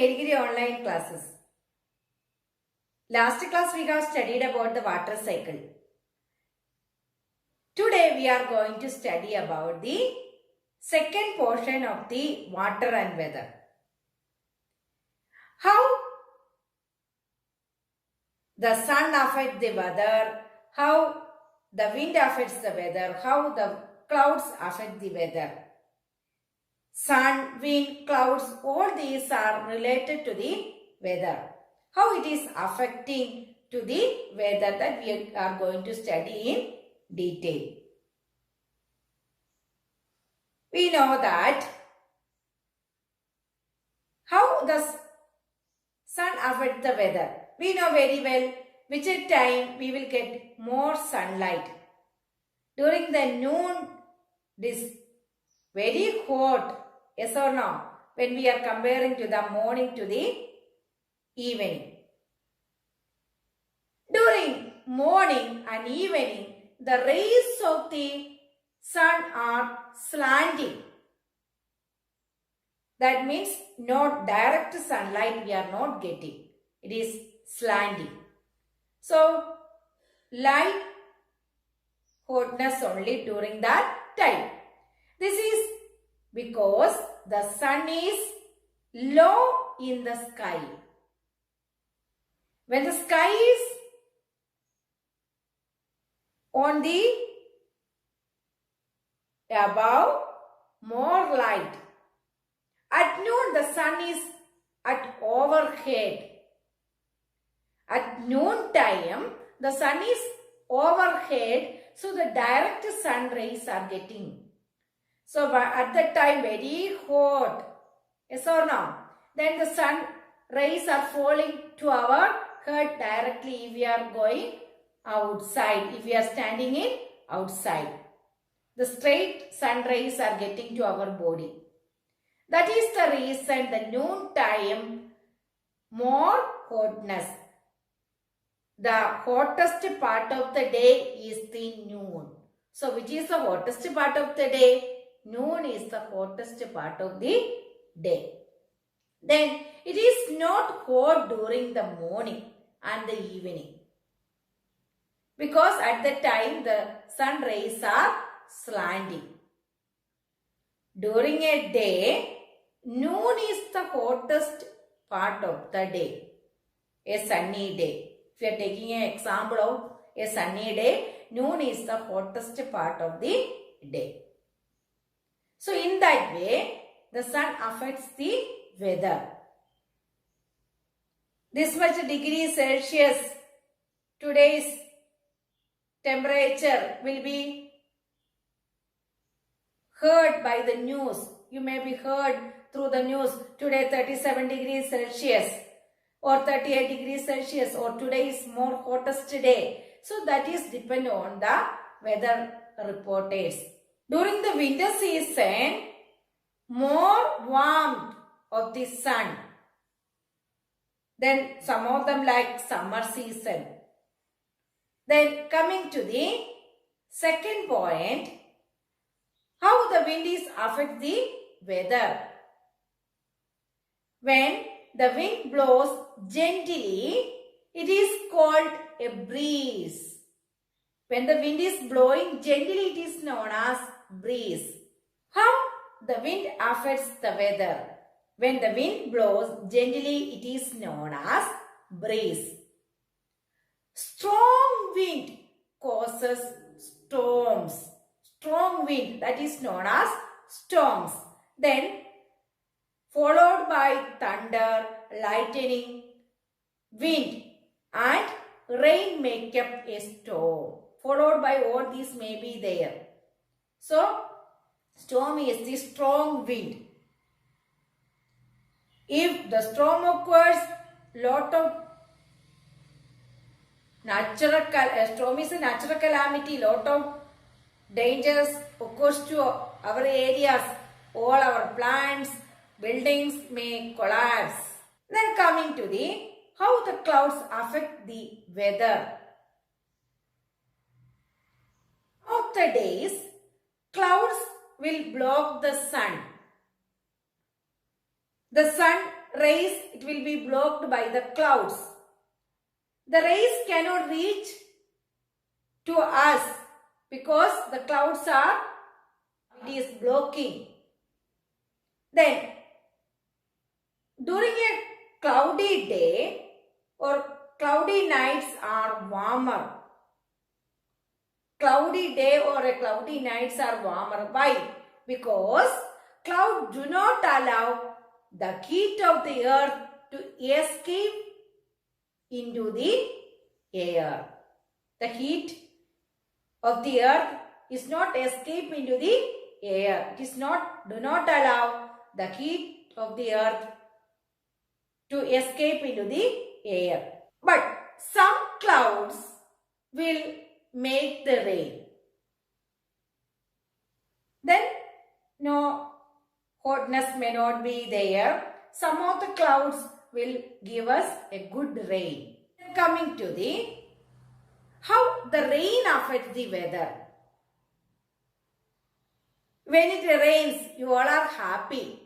Merigiri online classes. Last class we have studied about the water cycle. Today we are going to study about the second portion of the water and weather. How the sun affects the weather, how the wind affects the weather, how the clouds affect the weather. Sun, wind, clouds, all these are related to the weather. How it is affecting to the weather that we are going to study in detail. We know that how the sun affects the weather. We know very well which time we will get more sunlight. During the noon, this very hot, yes or no, when we are comparing to the morning to the evening. During morning and evening, the rays of the sun are slanting. That means not direct sunlight we are not getting. It is slanting. So, light hotness only during that time. This is because the sun is low in the sky. When the sky is on the above, more light. At noon the sun is at overhead. At noon time the sun is overhead, so the direct sun rays are getting. So at that time very hot, yes or no? Then the sun rays are falling to our head directly if we are going outside, if we are standing in outside. The straight sun rays are getting to our body. That is the reason the noon time more hotness. The hottest part of the day is the noon. So which is the hottest part of the day? Noon is the hottest part of the day. Then it is not hot during the morning and the evening. Because at that time the sun rays are slanting. During a day, noon is the hottest part of the day. A sunny day. If you are taking an example of a sunny day, noon is the hottest part of the day. So in that way, the sun affects the weather. This much degree Celsius, today's temperature will be heard by the news. You may be heard through the news. Today 37 degrees Celsius or 38 degrees Celsius, or today is more hottest day. So that is depend on the weather reporters. During the winter season, more warmth of the sun. Then some of them like summer season. Then coming to the second point, how the wind is affect the weather. When the wind blows gently, it is called a breeze. When the wind is blowing gently, it is known as breeze. How the wind affects the weather? When the wind blows gently, it is known as breeze. Strong wind causes storms. Strong wind, that is known as storms. Then followed by thunder, lightning, wind and rain make up a storm. Followed by all these may be there. So, storm is the strong wind. If the storm occurs, lot of storm is a natural calamity, lot of dangers occurs to our areas. All our plants, buildings may collapse. Then coming to the how the clouds affect the weather. Of the days, clouds will block the sun. The sun rays, it will be blocked by the clouds. The rays cannot reach to us because the clouds are, it is blocking. Then, during a cloudy day or cloudy nights are warmer. Cloudy day or a cloudy nights are warmer. Why? Because clouds do not allow the heat of the earth to escape into the air. The heat of the earth is not escape into the air. It is not, do not allow the heat of the earth to escape into the air. But some clouds will make the rain. Then no hotness may not be there. Some of the clouds will give us a good rain. Coming to the how the rain affects the weather. When it rains, you all are happy.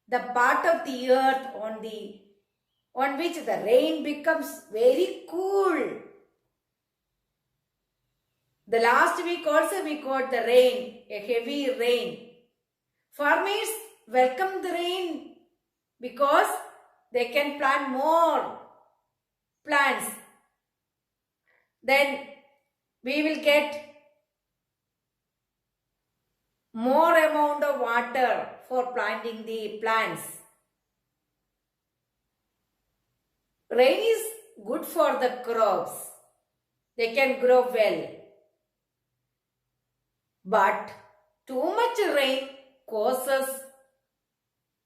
The part of the earth on which the rain becomes very cool. The last week also we got the rain, a heavy rain. Farmers welcome the rain because they can plant more plants. Then we will get more amount of water for planting the plants. Rain is good for the crops. They can grow well. But too much rain causes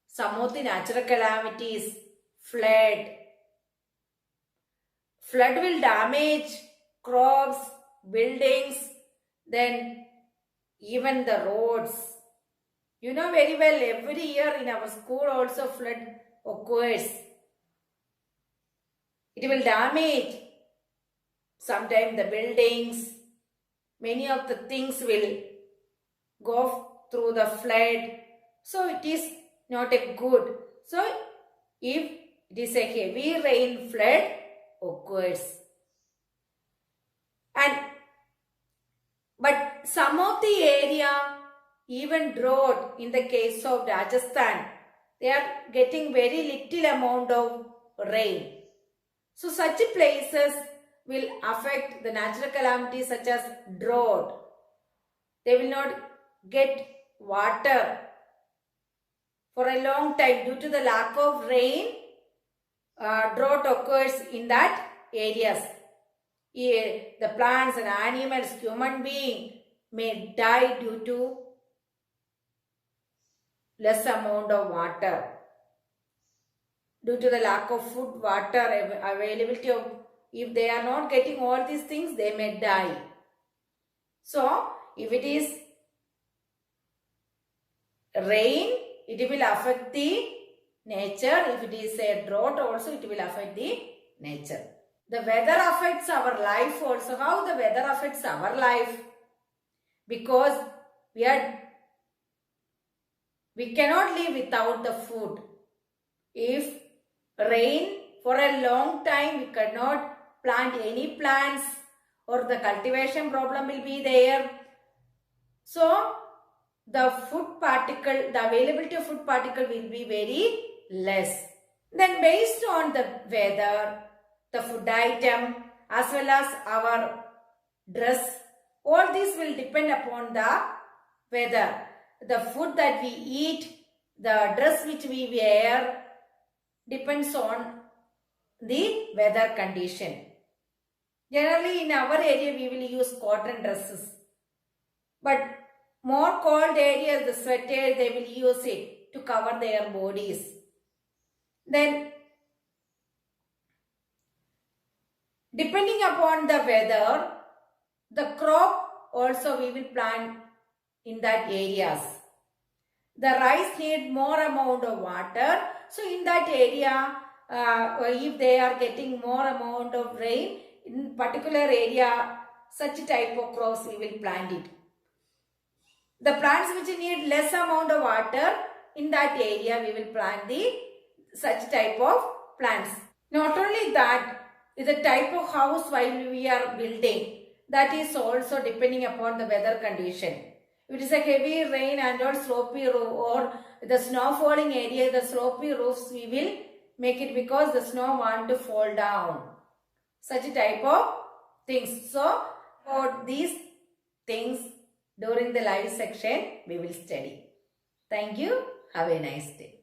some of the natural calamities. Flood. Flood will damage crops, buildings, then even the roads. You know very well, every year in our school also flood occurs. It will damage sometimes the buildings. Many of the things will go through the flood. So it is not a good. So if it is a heavy rain, flood occurs. But some of the area, even drought in the case of Rajasthan, they are getting very little amount of rain. So such places will affect the natural calamities such as drought. They will not get water for a long time due to the lack of rain. Drought occurs in that areas. The plants and animals, human beings may die due to less amount of water. Due to the lack of food, water, availability of, if they are not getting all these things, they may die. So, if it is rain, it will affect the nature. If it is a drought also, it will affect the nature. The weather affects our life also. How the weather affects our life? Because we cannot live without the food. If rain for a long time, we cannot plant any plants or the cultivation problem will be there. So, the food particle, the availability of food particle will be very less. Then based on the weather, the food item as well as our dress, all these will depend upon the weather. The food that we eat, the dress which we wear depends on the weather condition. Generally in our area we will use cotton dresses. But more cold areas, the sweater, they will use it to cover their bodies. Then depending upon the weather, the crop also we will plant in that areas. The rice need more amount of water. So in that area, if they are getting more amount of rain, in particular area, such type of crops we will plant it. The plants which need less amount of water, in that area we will plant the such type of plants. Not only that, the type of house while we are building, that is also depending upon the weather condition. If it is a heavy rain and or slopy roof, or the snow falling area, the slopy roofs, we will make it because the snow want to fall down. Such type of things. So, for these things during the live section, we will study. Thank you. Have a nice day.